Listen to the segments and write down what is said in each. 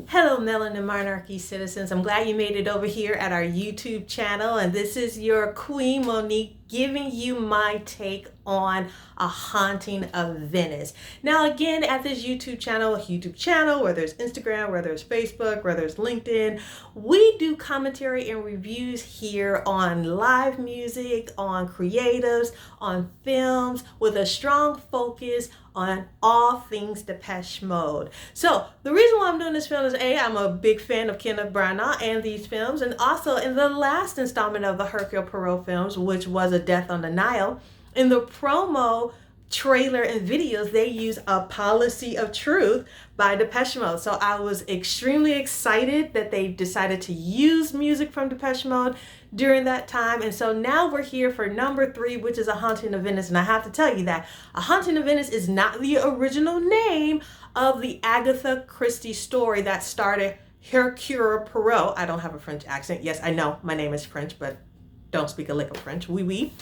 Hello, Melanin Monarchy citizens. I'm glad you made it over here at our YouTube channel. And this is your Queen Monique giving you my take on A Haunting of Venice. Now, again, at this YouTube channel, where there's Instagram, where there's Facebook, where there's LinkedIn, we do commentary and reviews here on live music, on creatives, on films, with a strong focus on all things Depeche Mode. So the reason why I'm doing this film is I'm a big fan of Kenneth Branagh and these films, and also in the last installment of the Hercule Poirot films, which was A Death on the Nile, in the promo trailer and videos, they use A Policy of Truth by Depeche Mode. So I was extremely excited that they decided to use music from Depeche Mode during that time. And so now we're here for number 3, which is A Haunting of Venice. And I have to tell you that A Haunting of Venice is not the original name of the Agatha Christie story that started Hercule Poirot. I don't have a French accent. Yes, I know my name is French, but don't speak a lick of French. Oui, oui.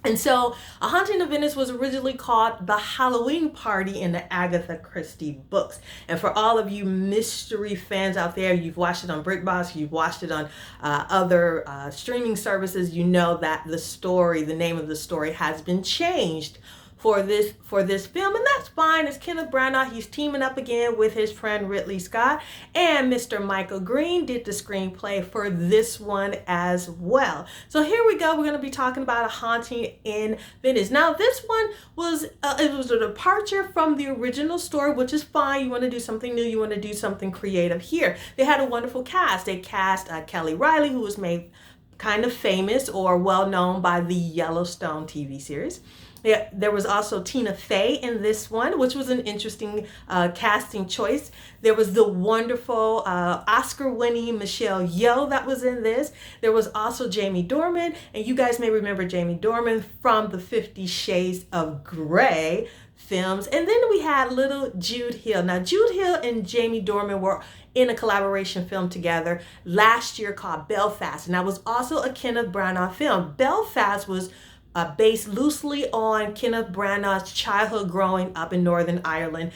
And so A Haunting of Venice was originally called The Halloween Party in the Agatha Christie books. And for all of you mystery fans out there, you've watched it on BritBox, you've watched it on other streaming services, you know that the name of the story has been changed for this film, and that's fine. It's Kenneth Branagh. He's teaming up again with his friend Ridley Scott, and Mr. Michael Green did the screenplay for this one as well. So here we go. We're going to be talking about A Haunting in Venice. Now, this one was it was a departure from the original story, which is fine. You want to do something new. You want to do something creative here. They had a wonderful cast. They cast Kelly Riley, who was made kind of famous or well known by the Yellowstone TV series. There was also Tina Fey in this one, which was an interesting casting choice. There was the wonderful Oscar-winning Michelle Yeoh that was in this. There was also Jamie Dornan, and you guys may remember Jamie Dornan from the 50 Shades of Grey films. And then we had little Jude Hill. Now, Jude Hill and Jamie Dornan were in a collaboration film together last year called Belfast, and that was also a Kenneth Branagh film. Belfast was based loosely on Kenneth Branagh's childhood growing up in Northern Ireland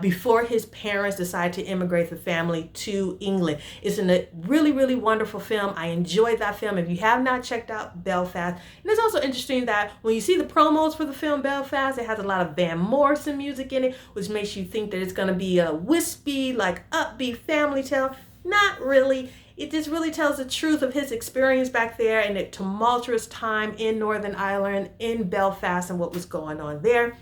before his parents decided to immigrate the family to England. It's a really, really wonderful film. I enjoyed that film. If you have not checked out Belfast, and it's also interesting that when you see the promos for the film Belfast, it has a lot of Van Morrison music in it, which makes you think that it's going to be a wispy, like upbeat family tale. Not really. It just really tells the truth of his experience back there in a tumultuous time in Northern Ireland, in Belfast, and what was going on there.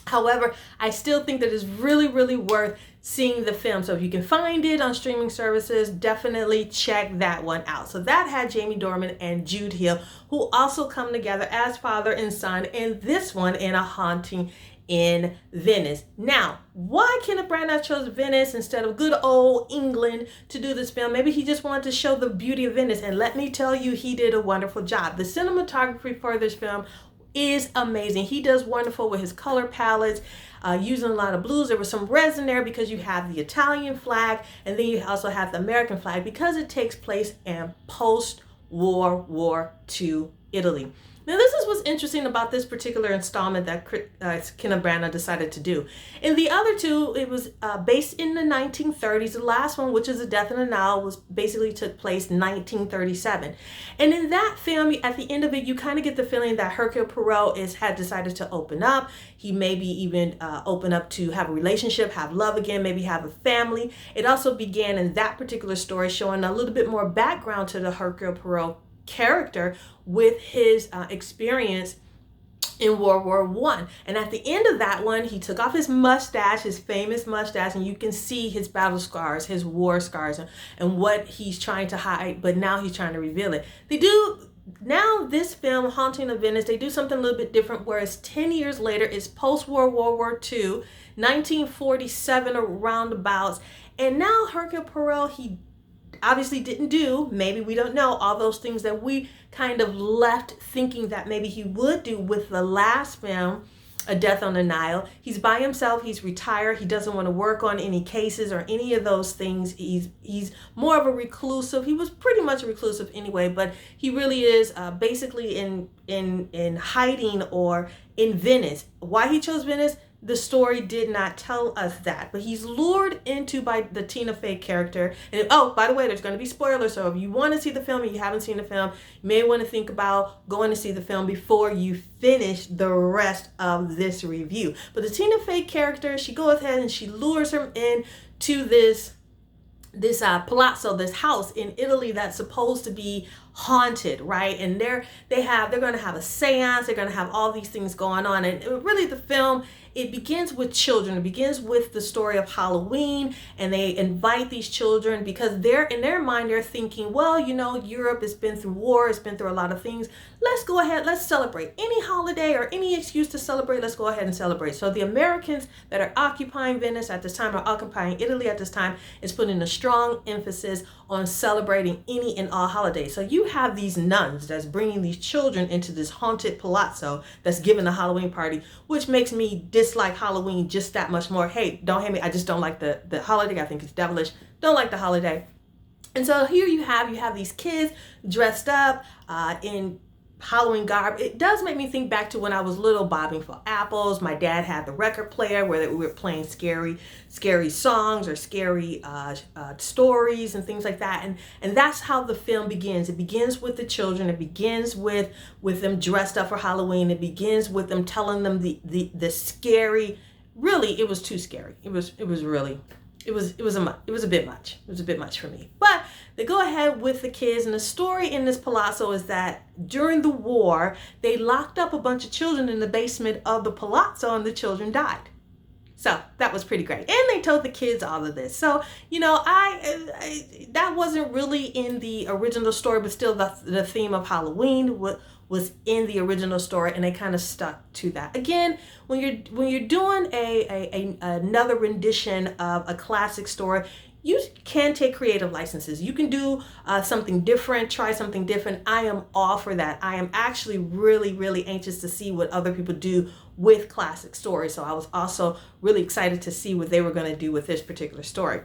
However, I still think that it's really, really worth seeing the film. So if you can find it on streaming services, definitely check that one out. So that had Jamie Dornan and Jude Hill, who also come together as father and son in this one, in A Haunting in Venice. Now, why Kenneth Branagh chose Venice instead of good old England to do this film? Maybe he just wanted to show the beauty of Venice, and let me tell you, he did a wonderful job. The cinematography for this film is amazing. He does wonderful with his color palettes, using a lot of blues. There was some reds in there because you have the Italian flag, and then you also have the American flag because it takes place in post-World War II Italy. Now, this is what's interesting about this particular installment that Kenneth Branagh decided to do. In the other two, it was based in the 1930s. The last one, which is A Death on the Nile, was basically took place in 1937. And in that film, at the end of it, you kind of get the feeling that Hercule Poirot had decided to open up. He maybe even open up to have a relationship, have love again, maybe have a family. It also began in that particular story showing a little bit more background to the Hercule Poirot character with his experience in World War I. And at the end of that one, he took off his mustache, his famous mustache, and you can see his battle scars, his war scars, and what he's trying to hide, but now he's trying to reveal it. Now this film, Haunting of Venice, they do something a little bit different, whereas 10 years later, it's post-World War II, 1947 roundabouts, and now Hercule Poirot, he obviously didn't do, maybe we don't know, all those things that we kind of left thinking that maybe he would do with the last film, A Death on the Nile. He's by himself, he's retired, he doesn't want to work on any cases or any of those things. He's more of a reclusive. He was pretty much a reclusive anyway, but he really is basically in hiding or in Venice. Why he chose Venice? the story did not tell us that, but he's lured into by the Tina Fey character. And oh, by the way, there's going to be spoilers, so if you want to see the film and you haven't seen the film, you may want to think about going to see the film before you finish the rest of this review. But the Tina Fey character, she goes ahead and she lures him in to this palazzo, this house in Italy that's supposed to be haunted, right? And they're going to have a seance. They're going to have all these things going on. And really the film, it begins with children. It begins with the story of Halloween, and they invite these children because they're in their mind, they're thinking, well, you know, Europe has been through war, it's been through a lot of things. Let's go ahead, let's celebrate. Any holiday or any excuse to celebrate, let's go ahead and celebrate. So the Americans that are occupying Venice at this time, or occupying Italy at this time, is putting a strong emphasis on celebrating any and all holidays. So you have these nuns that's bringing these children into this haunted palazzo that's giving a Halloween party, which makes me dislike Halloween just that much more. Hey, don't hate me. I just don't like the holiday. I think it's devilish. Don't like the holiday. And so here you have these kids dressed up in Halloween garb. It does make me think back to when I was little, bobbing for apples. My dad had the record player where we were playing scary songs or scary stories and things like that. And that's how the film begins. It begins with the children. It begins with them dressed up for Halloween. It begins with them telling them the scary. Really, it was too scary. It was a bit much. It was a bit much for me. But they go ahead with the kids, and the story in this palazzo is that during the war, they locked up a bunch of children in the basement of the palazzo, and the children died. So that was pretty great. And they told the kids all of this. So, you know, I that wasn't really in the original story, but still the theme of Halloween was in the original story, and they kind of stuck to that. Again, when you're doing another rendition of a classic story, you can take creative licenses. You can do something different, try something different. I am all for that. I am actually really, really anxious to see what other people do with classic stories. So I was also really excited to see what they were going to do with this particular story.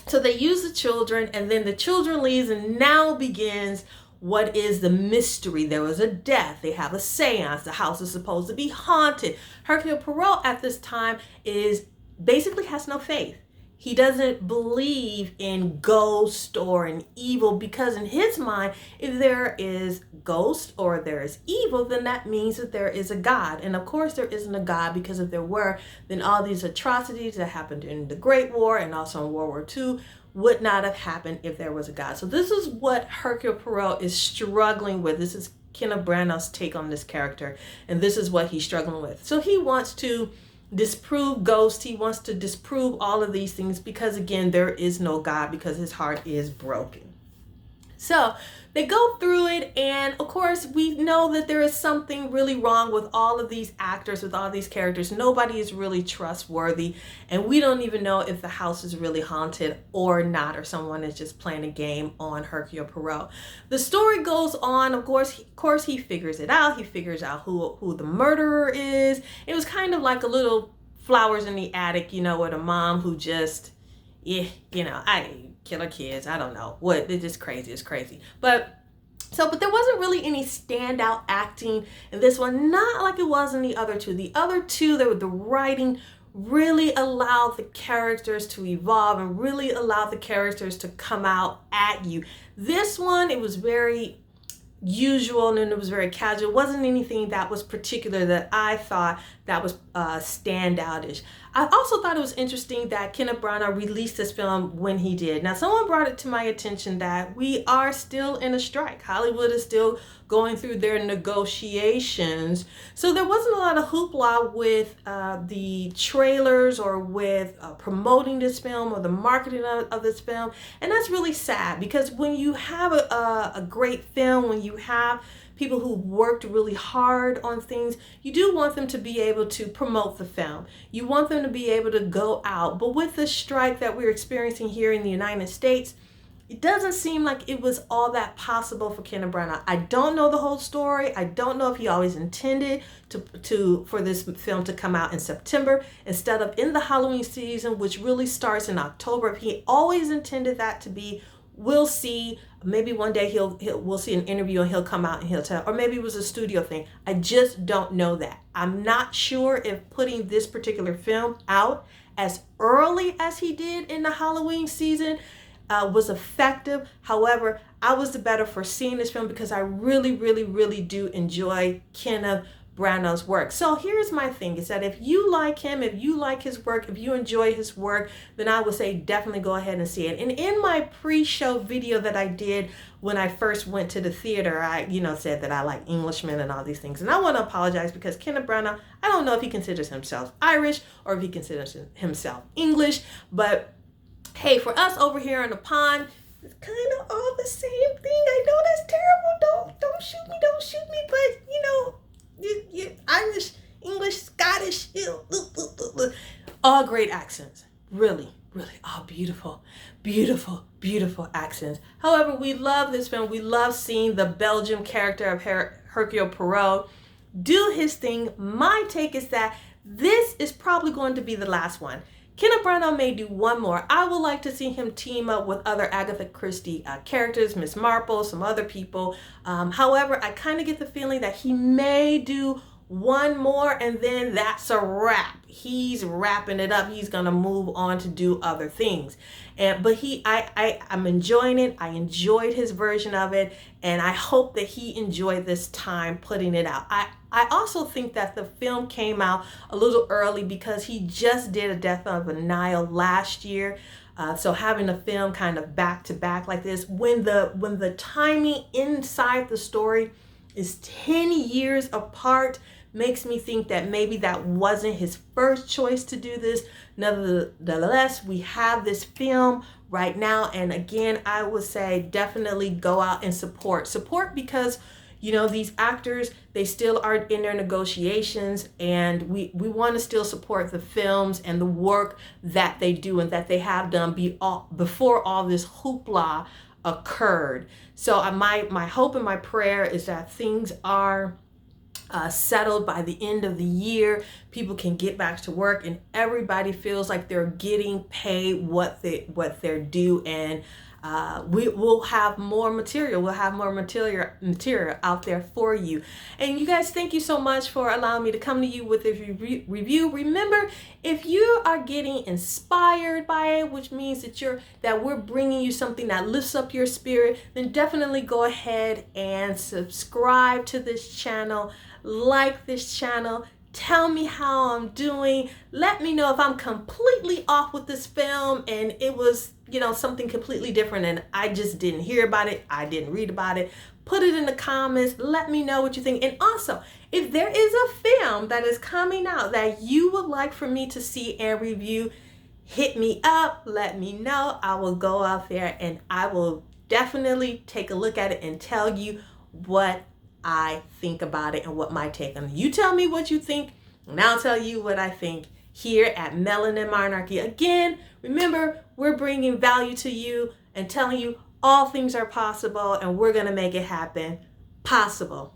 So they use the children, and then the children leaves, and now begins what is the mystery. There was a death. They have a seance. The house is supposed to be haunted. Hercule Poirot at this time basically has no faith. He doesn't believe in ghosts or in evil, because in his mind, if there is ghost or there is evil, then that means that there is a God. And of course there isn't a God, because if there were, then all these atrocities that happened in the Great War and also in World War II would not have happened if there was a God. So this is what Hercule Poirot is struggling with. This is Kenneth Branagh's take on this character, and this is what he's struggling with. So he wants to disprove ghosts. He wants to disprove all of these things because, again, there is no God, because his heart is broken. So they go through it, and of course we know that there is something really wrong with all of these actors, with all these characters. Nobody is really trustworthy, and we don't even know if the house is really haunted or not, or someone is just playing a game on Hercule Poirot. The story goes on. Of course he figures it out. He figures out who the murderer is. It was kind of like a little Flowers in the Attic, you know, with a mom who just, I kill her kids. I don't know what. It's just crazy. It's crazy. But there wasn't really any standout acting in this one, not like it was in the other two. The other two, the writing really allowed the characters to evolve and really allowed the characters to come out at you. This one, it was very usual, and it was very casual. It wasn't anything that was particular that I thought that was standoutish. I also thought it was interesting that Kenneth Branagh released this film when he did. Now, someone brought it to my attention that we are still in a strike. Hollywood is still going through their negotiations. So there wasn't a lot of hoopla with the trailers or with promoting this film or the marketing of this film. And that's really sad, because when you have a great film, when you have people who worked really hard on things, you do want them to be able to promote the film. You want them to be able to go out. But with the strike that we're experiencing here in the United States, it doesn't seem like it was all that possible for Kenneth Branagh. I don't know the whole story. I don't know if he always intended for this film to come out in September instead of in the Halloween season, which really starts in October. If he always intended that to be we'll see. Maybe one day we'll see an interview and he'll come out and he'll tell, or maybe it was a studio thing. I just don't know that. I'm not sure if putting this particular film out as early as he did in the Halloween season was effective. However, I was the better for seeing this film because I really, really, really do enjoy Kenneth Branagh's work. So here's my thing, is that if you like him, if you like his work, if you enjoy his work, then I would say definitely go ahead and see it. And in my pre-show video that I did when I first went to the theater, I said that I like Englishmen and all these things. And I want to apologize because Kenneth Branagh, I don't know if he considers himself Irish or if he considers himself English, but hey, for us over here on the pond, it's kind of all the same thing. I know that's terrible. Don't shoot me, but you Irish, English, Scottish, all great accents. Really, all beautiful, beautiful, beautiful accents. However, we love this film. We love seeing the Belgian character of Hercule Poirot do his thing. My take is that this is probably going to be the last one. Kenneth Branagh may do one more. I would like to see him team up with other Agatha Christie characters, Miss Marple, some other people. However, I kind of get the feeling that he may do one more and then that's a wrap. He's wrapping it up. He's gonna move on to do other things. But I'm enjoying it. I enjoyed his version of it, and I hope that he enjoyed this time putting it out. I also think that the film came out a little early because he just did A Death on the Nile last year. So having a film kind of back to back like this, when the timing inside the story is 10 years apart, makes me think that maybe that wasn't his first choice to do this. Nevertheless, we have this film right now, and again, I would say definitely go out and support because these actors, they still are in their negotiations, and we want to still support the films and the work that they do and that they have done before all this hoopla occurred. So my hope and my prayer is that things are settled by the end of the year. People can get back to work and everybody feels like they're getting paid what they're due, and we'll have more material. We'll have more material out there for you. And you guys, thank you so much for allowing me to come to you with this review. Remember, if you are getting inspired by it, which means that we're bringing you something that lifts up your spirit, then definitely go ahead and subscribe to this channel, like this channel. Tell me how I'm doing. Let me know if I'm completely off with this film and it was, something completely different and I just didn't hear about it. I didn't read about it. Put it in the comments. Let me know what you think. And also, if there is a film that is coming out that you would like for me to see and review, hit me up. Let me know. I will go out there and I will definitely take a look at it and tell you what I think about it and what my take on it. You tell me what you think, and I'll tell you what I think here at Melanin Monarchy. Again, remember, we're bringing value to you and telling you all things are possible, and we're going to make it happen possible.